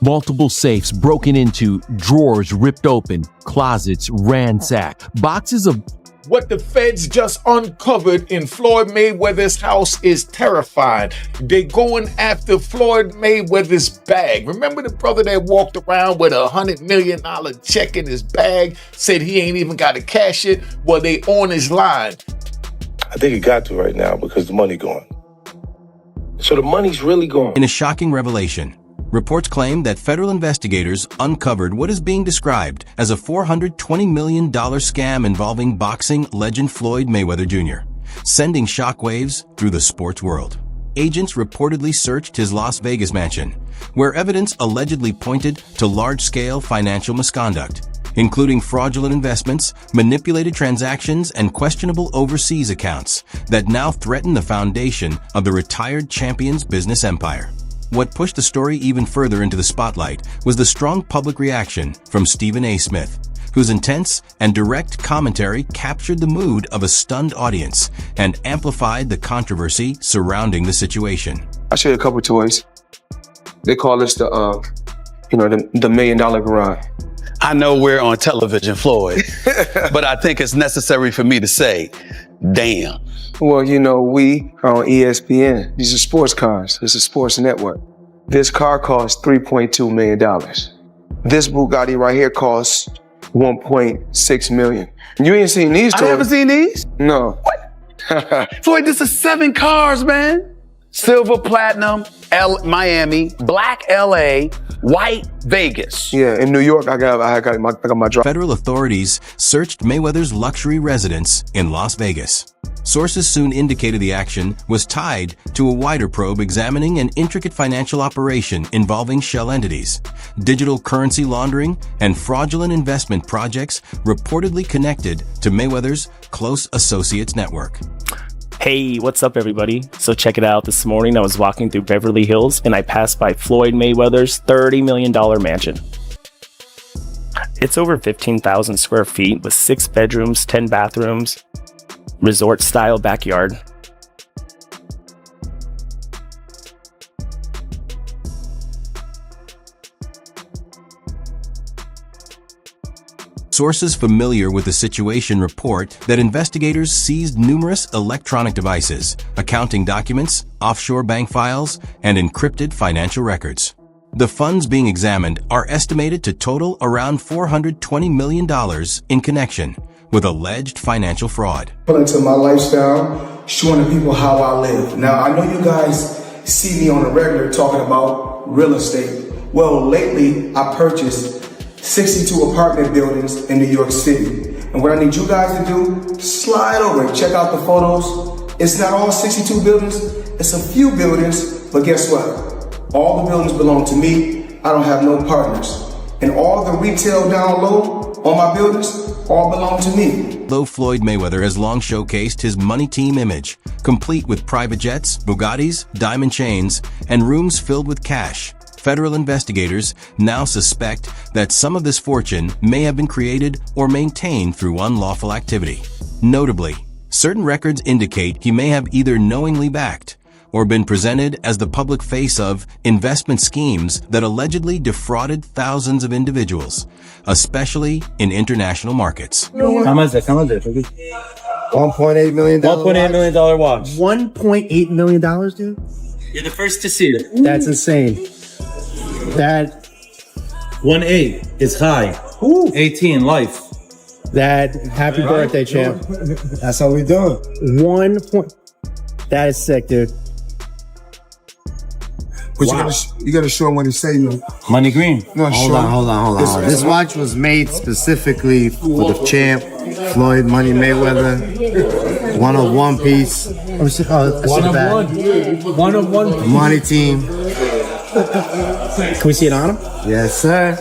Multiple safes broken into, drawers ripped open, closets ransacked, boxes of... What the feds just uncovered in Floyd Mayweather's house is terrifying. They're going after Floyd Mayweather's bag. Remember the brother that walked around with $100 million check in his bag, said he ain't even got to cash it? Well, they on his line. I think it got to right now because the money gone. So the money's really gone. In a shocking revelation, reports claim that federal investigators uncovered what is being described as a $420 million scam involving boxing legend Floyd Mayweather Jr., sending shockwaves through the sports world. Agents reportedly searched his Las Vegas mansion, where evidence allegedly pointed to large-scale financial misconduct, including fraudulent investments, manipulated transactions, and questionable overseas accounts that now threaten the foundation of the retired champion's business empire. What pushed the story even further into the spotlight was the strong public reaction from Stephen A. Smith, whose intense and direct commentary captured the mood of a stunned audience and amplified the controversy surrounding the situation. I'll show you a couple toys. They call this the $1 million garage. I know we're on television, Floyd, but I think it's necessary for me to say, damn. Well, we are on ESPN. These are sports cars. This is a sports network. This car costs $3.2 million. This Bugatti right here costs $1.6 million. You ain't seen these toys. I haven't seen these? No. What? Floyd, this is 7 cars, man. Silver, platinum, Miami, black LA, white Vegas. Yeah, in New York, I got my drive. Federal authorities searched Mayweather's luxury residence in Las Vegas. Sources soon indicated the action was tied to a wider probe examining an intricate financial operation involving shell entities, digital currency laundering, and fraudulent investment projects reportedly connected to Mayweather's close associates network. Hey, what's up everybody? So check it out. This morning I was walking through Beverly Hills and I passed by Floyd Mayweather's $30 million mansion. It's over 15,000 square feet with 6 bedrooms, 10 bathrooms, resort style backyard. Sources familiar with the situation report that investigators seized numerous electronic devices, accounting documents, offshore bank files, and encrypted financial records. The funds being examined are estimated to total around $420 million in connection with alleged financial fraud. Into my lifestyle, showing the people how I live. Now, I know you guys see me on a regular talking about real estate. Well, lately I purchased 62 apartment buildings in New York City. And what I need you guys to do, slide over and check out the photos. It's not all 62 buildings, it's a few buildings, but guess what? All the buildings belong to me. I don't have no partners. And all the retail down low on my buildings all belong to me. Though Floyd Mayweather has long showcased his money team image, complete with private jets, Bugattis, diamond chains, and rooms filled with cash, federal investigators now suspect that some of this fortune may have been created or maintained through unlawful activity. Notably, certain records indicate he may have either knowingly backed or been presented as the public face of investment schemes that allegedly defrauded thousands of individuals, especially in international markets. How much is it? $1.8 million. $1.8 million watch. $1.8 million, dude? You're the first to see it. That's insane. That 1.8 is high. 18 life. That happy birthday, champ. That's how we doing. That is sick, dude. But you gotta show him what he's saying. Money green. No, Hold on. This watch was made specifically for the champ, Floyd Money Mayweather. One of one piece. One of one. Money team. Can we see it on him? Yes, sir.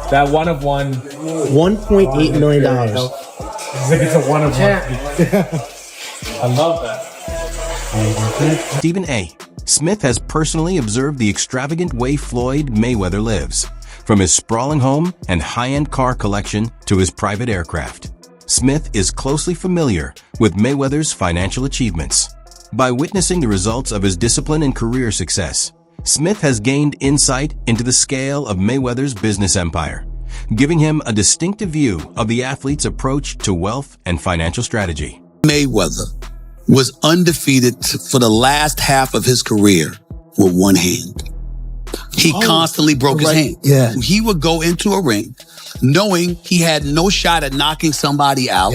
That one of one. $1.8 million. I think it's a one of one. I love that. Stephen A. Smith has personally observed the extravagant way Floyd Mayweather lives, from his sprawling home and high-end car collection to his private aircraft. Smith is closely familiar with Mayweather's financial achievements. By witnessing the results of his discipline and career success, Smith has gained insight into the scale of Mayweather's business empire, giving him a distinctive view of the athlete's approach to wealth and financial strategy. Mayweather was undefeated for the last half of his career with one hand. He constantly broke his hand. Yeah. He would go into a ring knowing he had no shot at knocking somebody out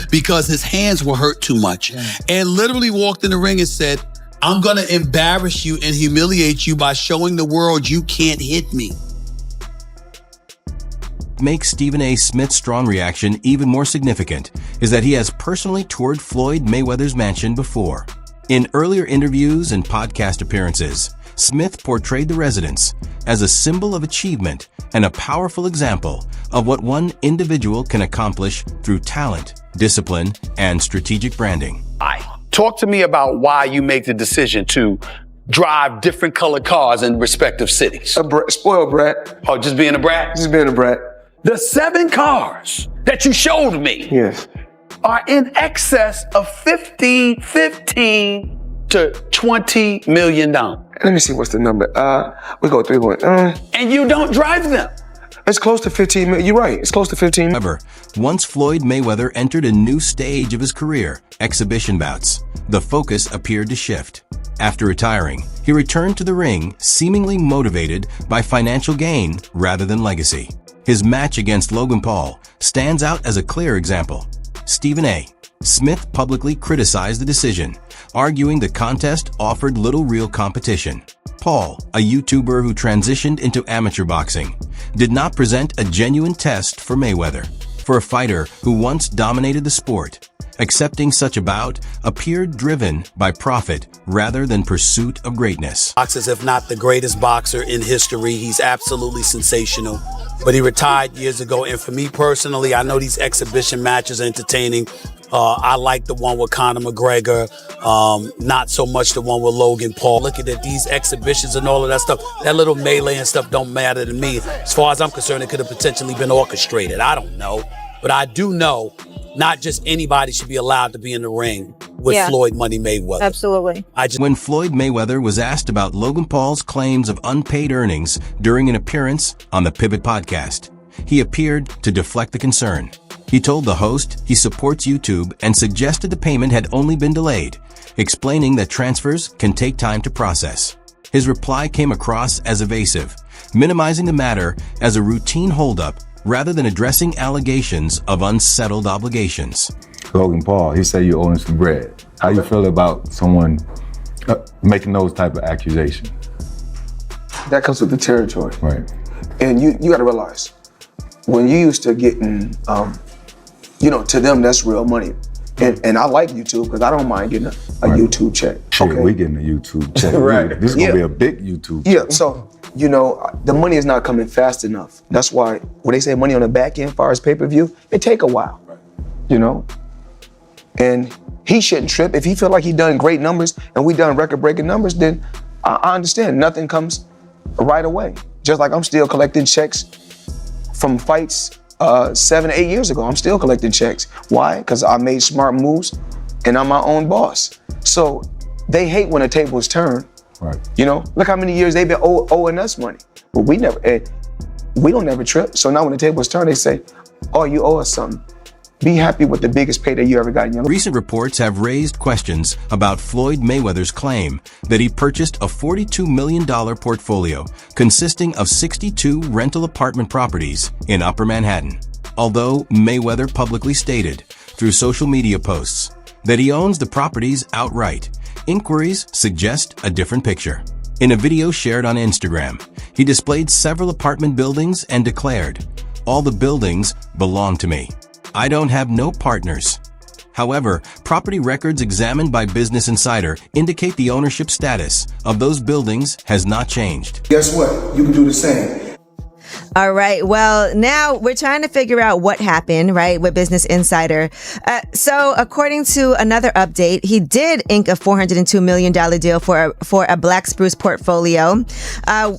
because his hands were hurt too much, and literally walked in the ring and said, I'm going to embarrass you and humiliate you by showing the world you can't hit me. Makes Stephen A. Smith's strong reaction even more significant is that he has personally toured Floyd Mayweather's mansion before. In earlier interviews and podcast appearances, Smith portrayed the residence as a symbol of achievement and a powerful example of what one individual can accomplish through talent, discipline, and strategic branding. Talk to me about why you make the decision to drive different colored cars in respective cities. Spoiled brat. Oh, just being a brat? Just being a brat. The 7 cars that you showed me are in excess of $15 to $20 million. Let me see what's the number. We go 3 1. And you don't drive them. It's close to 15 million. You're right. It's close to 15 million. However, once Floyd Mayweather entered a new stage of his career, exhibition bouts, the focus appeared to shift. After retiring, he returned to the ring seemingly motivated by financial gain rather than legacy. His match against Logan Paul stands out as a clear example. Stephen A. Smith publicly criticized the decision, arguing the contest offered little real competition. Paul, a YouTuber who transitioned into amateur boxing, did not present a genuine test for Mayweather. For a fighter who once dominated the sport, accepting such a bout appeared driven by profit rather than pursuit of greatness. Boxers, if not the greatest boxer in history. He's absolutely sensational. But he retired years ago, and for me personally, I know these exhibition matches are entertaining. I like the one with Conor McGregor, not so much the one with Logan Paul. Looking at these exhibitions and all of that stuff, that little melee and stuff don't matter to me. As far as I'm concerned, it could have potentially been orchestrated. I don't know. But I do know not just anybody should be allowed to be in the ring with Floyd Money Mayweather. Absolutely. When Floyd Mayweather was asked about Logan Paul's claims of unpaid earnings during an appearance on the Pivot podcast, he appeared to deflect the concern. He told the host he supports YouTube and suggested the payment had only been delayed, explaining that transfers can take time to process. His reply came across as evasive, minimizing the matter as a routine holdup rather than addressing allegations of unsettled obligations. Logan Paul, he said you owe him some bread. How you feel about someone making those type of accusations? That comes with the territory. Right. And you got to realize, when you used to getting, to them, that's real money. And I like YouTube because I don't mind getting a YouTube check. Shit, we getting a YouTube check. Right. This is going to be a big YouTube check. Yeah, so, the money is not coming fast enough. That's why when they say money on the back end, as far as pay-per-view, it take a while, And he shouldn't trip. If he feel like he done great numbers and we done record-breaking numbers, then I understand. Nothing comes right away. Just like I'm still collecting checks from fights 7 to 8 years ago. I'm still collecting checks. Why? Because I made smart moves and I'm my own boss. So they hate when the tables turn. Right. Look how many years they've been owing us money. But we don't never trip. So now when the tables turn, they say, oh, you owe us something. Be happy with the biggest payday you ever got in your life. Recent reports have raised questions about Floyd Mayweather's claim that he purchased a $42 million portfolio consisting of 62 rental apartment properties in Upper Manhattan. Although Mayweather publicly stated through social media posts that he owns the properties outright, inquiries suggest a different picture. In a video shared on Instagram, he displayed several apartment buildings and declared, "All the buildings belong to me. I don't have no partners." However, property records examined by Business Insider indicate the ownership status of those buildings has not changed. Guess what? You can do the same. All right. Well, now we're trying to figure out what happened, right, with Business Insider. So according to another update, he did ink a $402 million deal for a Black Spruce portfolio.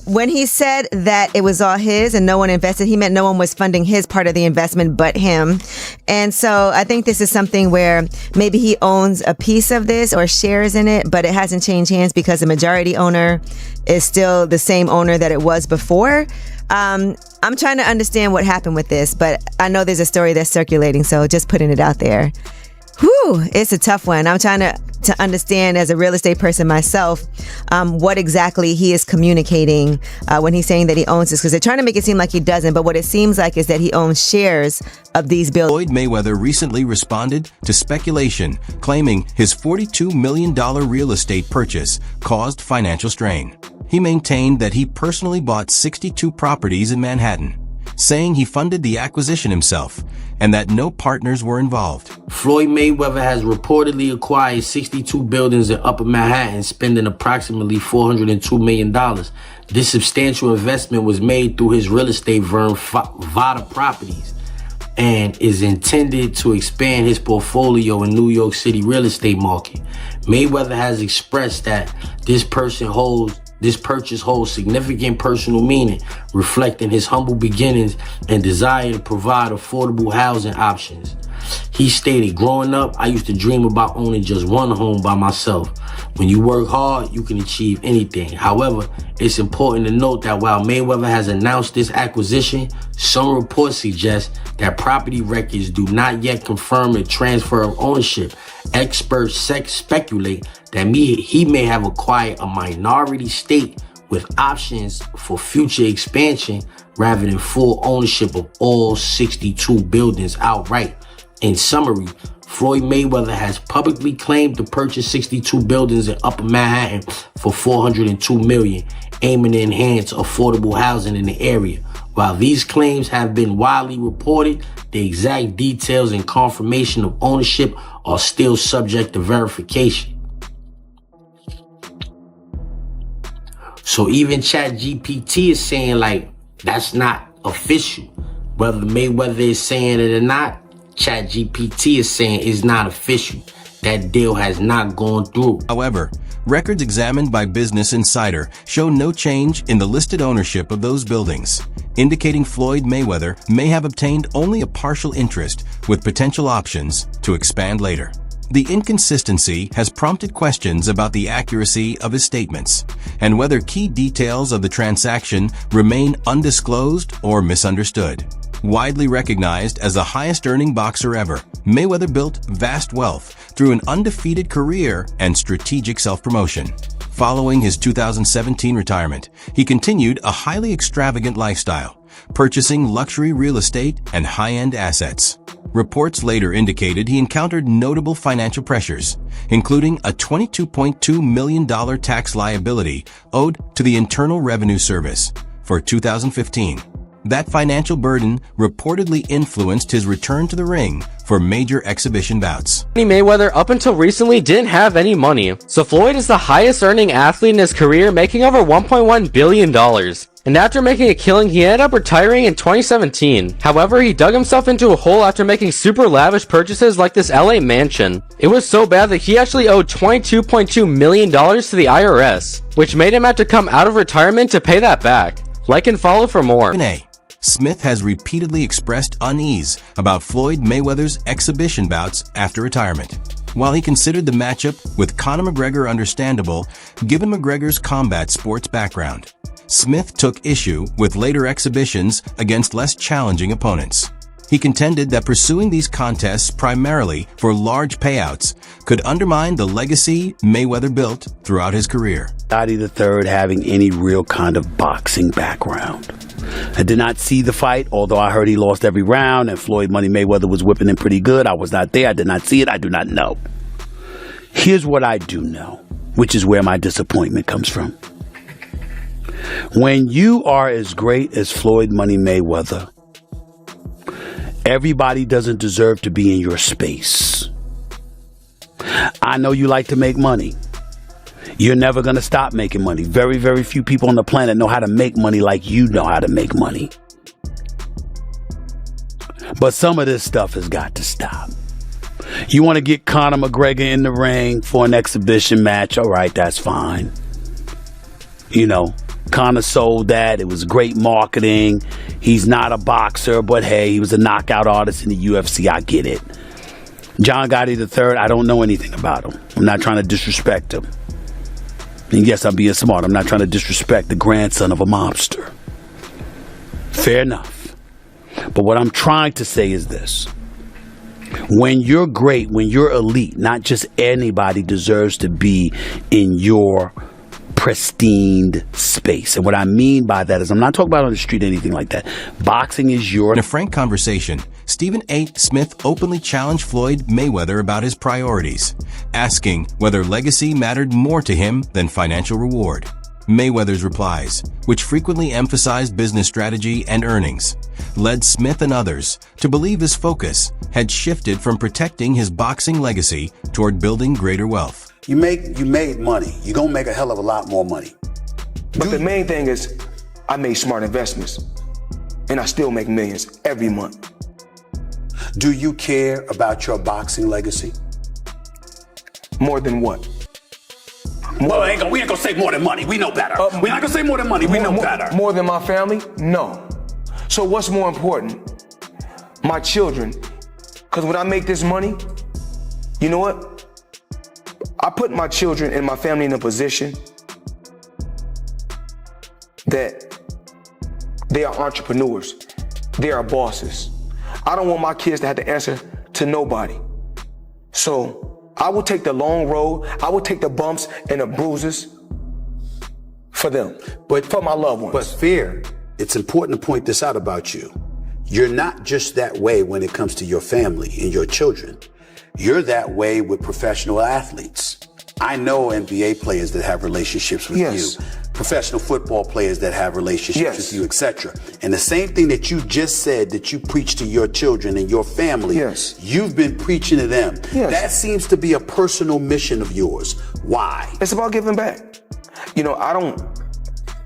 When he said that it was all his and no one invested, he meant no one was funding his part of the investment but him. And so I think this is something where maybe he owns a piece of this or shares in it, but it hasn't changed hands because the majority owner is still the same owner that it was before. I'm trying to understand what happened with this, but I know there's a story that's circulating, so just putting it out there. Whew, it's a tough one. I'm trying to understand as a real estate person myself, what exactly he is communicating when he's saying that he owns this, because they're trying to make it seem like he doesn't, but what it seems like is that he owns shares of these buildings. Floyd Mayweather recently responded to speculation, claiming his $42 million real estate purchase caused financial strain. He maintained that he personally bought 62 properties in Manhattan, saying he funded the acquisition himself and that no partners were involved. Floyd Mayweather has reportedly acquired 62 buildings in Upper Manhattan, spending approximately $402 million. This substantial investment was made through his real estate firm, Vada Properties, and is intended to expand his portfolio in New York City real estate market. Mayweather has expressed that this purchase holds significant personal meaning, reflecting his humble beginnings and desire to provide affordable housing options. He stated, "Growing up, I used to dream about owning just one home by myself. When you work hard, you can achieve anything. However, it's important to note that while Mayweather has announced this acquisition, some reports suggest that property records do not yet confirm a transfer of ownership. Experts speculate that he may have acquired a minority stake with options for future expansion rather than full ownership of all 62 buildings outright." In summary, Floyd Mayweather has publicly claimed to purchase 62 buildings in Upper Manhattan for $402 million, aiming to enhance affordable housing in the area. While these claims have been widely reported, the exact details and confirmation of ownership are still subject to verification. So even ChatGPT is saying, like, that's not official. Whether Mayweather is saying it or not, ChatGPT is saying it's not official. That deal has not gone through. However, records examined by Business Insider show no change in the listed ownership of those buildings, indicating Floyd Mayweather may have obtained only a partial interest with potential options to expand later. The inconsistency has prompted questions about the accuracy of his statements and whether key details of the transaction remain undisclosed or misunderstood. Widely recognized as the highest-earning boxer ever, Mayweather built vast wealth through an undefeated career and strategic self-promotion. Following his 2017 retirement, he continued a highly extravagant lifestyle, purchasing luxury real estate and high-end assets. Reports later indicated he encountered notable financial pressures, including a $22.2 million tax liability owed to the Internal Revenue Service for 2015. That financial burden reportedly influenced his return to the ring for major exhibition bouts. Mayweather up until recently didn't have any money, so Floyd is the highest earning athlete in his career, making over $1.1 billion. And after making a killing, he ended up retiring in 2017. However, he dug himself into a hole after making super lavish purchases like this LA mansion. It was so bad that he actually owed $22.2 million to the IRS, which made him have to come out of retirement to pay that back. Like and follow for more. Smith has repeatedly expressed unease about Floyd Mayweather's exhibition bouts after retirement. While he considered the matchup with Conor McGregor understandable, given McGregor's combat sports background, Smith took issue with later exhibitions against less challenging opponents. He contended that pursuing these contests primarily for large payouts could undermine the legacy Mayweather built throughout his career. Gotti III having any real kind of boxing background. I did not see the fight, although I heard he lost every round and Floyd Money Mayweather was whipping him pretty good. I was not there. I did not see it. I do not know. Here's what I do know, which is where my disappointment comes from. When you are as great as Floyd Money Mayweather, everybody doesn't deserve to be in your space. I know you like to make money. You're never going to stop making money. Very, very few people on the planet know how to make money like you know how to make money. But some of this stuff has got to stop. You want to get Conor McGregor in the ring for an exhibition match? All right, that's fine. You know, Conor sold that. It was great marketing. He's not a boxer, but hey, he was a knockout artist in the UFC. I get it. John Gotti III, I don't know anything about him. I'm not trying to disrespect him. And yes, I'm being smart. I'm not trying to disrespect the grandson of a mobster. Fair enough. But what I'm trying to say is this. When you're great, when you're elite, not just anybody deserves to be in your pristine space. And what I mean by that is I'm not talking about on the street or anything like that. Boxing is your... In a frank conversation, Stephen A. Smith openly challenged Floyd Mayweather about his priorities, asking whether legacy mattered more to him than financial reward. Mayweather's replies, which frequently emphasized business strategy and earnings, led Smith and others to believe his focus had shifted from protecting his boxing legacy toward building greater wealth. You made money. You're going to make a hell of a lot more money. But the main thing is I made smart investments and I still make millions every month. Do you care about your boxing legacy? More than what? Well, we ain't gonna say more than money. We know better. We're not gonna say more than money. We know better. More than my family? No. So what's more important? My children. Because when I make this money, you know what? I put my children and my family in a position that they are entrepreneurs. They are bosses. I don't want my kids to have to answer to nobody. So I will take the long road. I will take the bumps and the bruises for them, but for my loved ones. But Fear, it's important to point this out about you. You're not just that way when it comes to your family and your children. You're that way with professional athletes. I know NBA players that have relationships with you, professional football players that have relationships with you, etc. And the same thing that you just said that you preach to your children and your family, you've been preaching to them. That seems to be a personal mission of yours. Why? It's about giving back. You know, I don't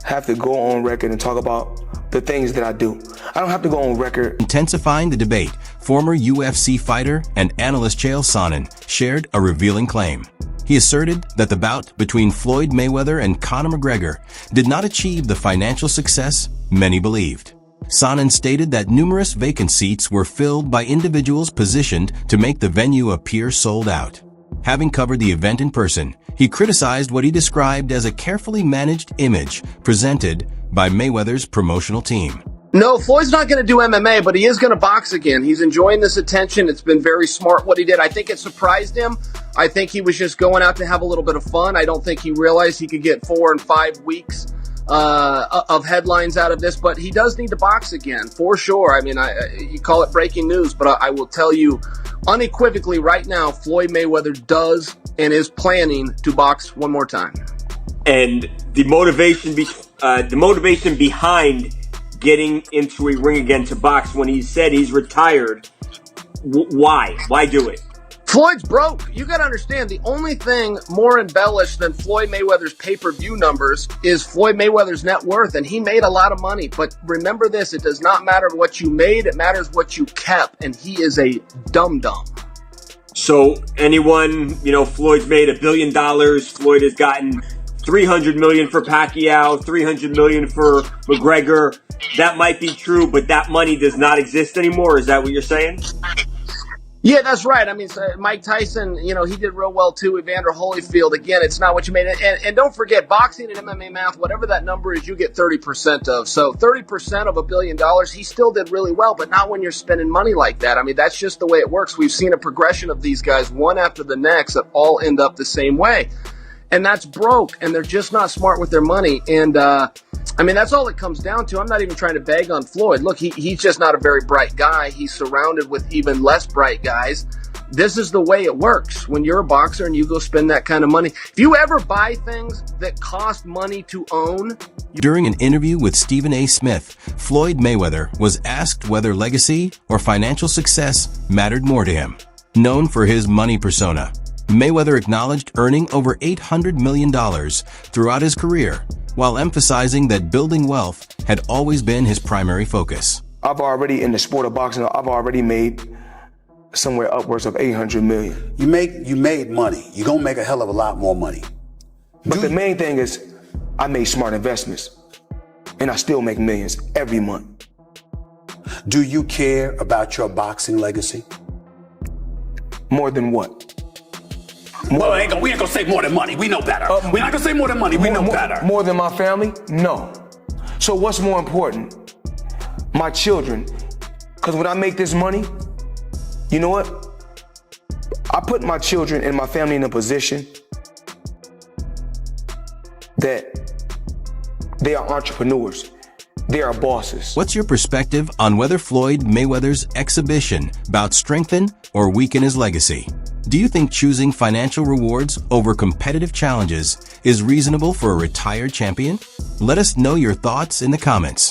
have to go on record and talk about the things that I do. I don't have to go on record. Intensifying the debate, former UFC fighter and analyst Chael Sonnen shared a revealing claim. He asserted that the bout between Floyd Mayweather and Conor McGregor did not achieve the financial success many believed. Sonnen stated that numerous vacant seats were filled by individuals positioned to make the venue appear sold out. Having covered the event in person, he criticized what he described as a carefully managed image presented by Mayweather's promotional team. No, Floyd's not going to do MMA, but he is going to box again. He's enjoying this attention. It's been very smart what he did. I think it surprised him. I think he was just going out to have a little bit of fun. I don't think he realized he could get 4 and 5 weeks of headlines out of this, but he does need to box again, for sure. I mean, you call it breaking news, but I will tell you unequivocally right now, Floyd Mayweather does and is planning to box one more time. And the motivation behind getting into a ring again to box when he said he's retired, why? Why do it? Floyd's broke. You got to understand, the only thing more embellished than Floyd Mayweather's pay-per-view numbers is Floyd Mayweather's net worth, and he made a lot of money. But remember this, it does not matter what you made, it matters what you kept, and he is a dum-dum. So anyone, Floyd's made $1 billion, Floyd has gotten $300 million for Pacquiao, $300 million for McGregor. That might be true, but that money does not exist anymore. Is that what you're saying? Yeah, that's right. I mean, Mike Tyson, he did real well too. Evander Holyfield, again, it's not what you made. And don't forget, boxing and MMA math, whatever that number is, you get 30% of. So 30% of $1 billion, he still did really well, but not when you're spending money like that. I mean, that's just the way it works. We've seen a progression of these guys, one after the next, that all end up the same way. And that's broke, and they're just not smart with their money. And, that's all it comes down to. I'm not even trying to bag on Floyd. Look, he's just not a very bright guy. He's surrounded with even less bright guys. This is the way it works when you're a boxer and you go spend that kind of money. If you ever buy things that cost money to own... During an interview with Stephen A. Smith, Floyd Mayweather was asked whether legacy or financial success mattered more to him. Known for his money persona, Mayweather acknowledged earning over $800 million throughout his career, while emphasizing that building wealth had always been his primary focus. I've already, in the sport of boxing, I've already made somewhere upwards of 800 million. You made money. You're gonna make a hell of a lot more money. But the main thing is, I made smart investments, and I still make millions every month. Do you care about your boxing legacy? More than what? Well, we ain't gonna say more than money. We know better. We're not gonna say more than money. We know better. More than my family? No. So what's more important? My children. Because when I make this money, you know what? I put my children and my family in a position that they are entrepreneurs. They are bosses. What's your perspective on whether Floyd Mayweather's exhibition about strengthen or weaken his legacy? Do you think choosing financial rewards over competitive challenges is reasonable for a retired champion? Let us know your thoughts in the comments.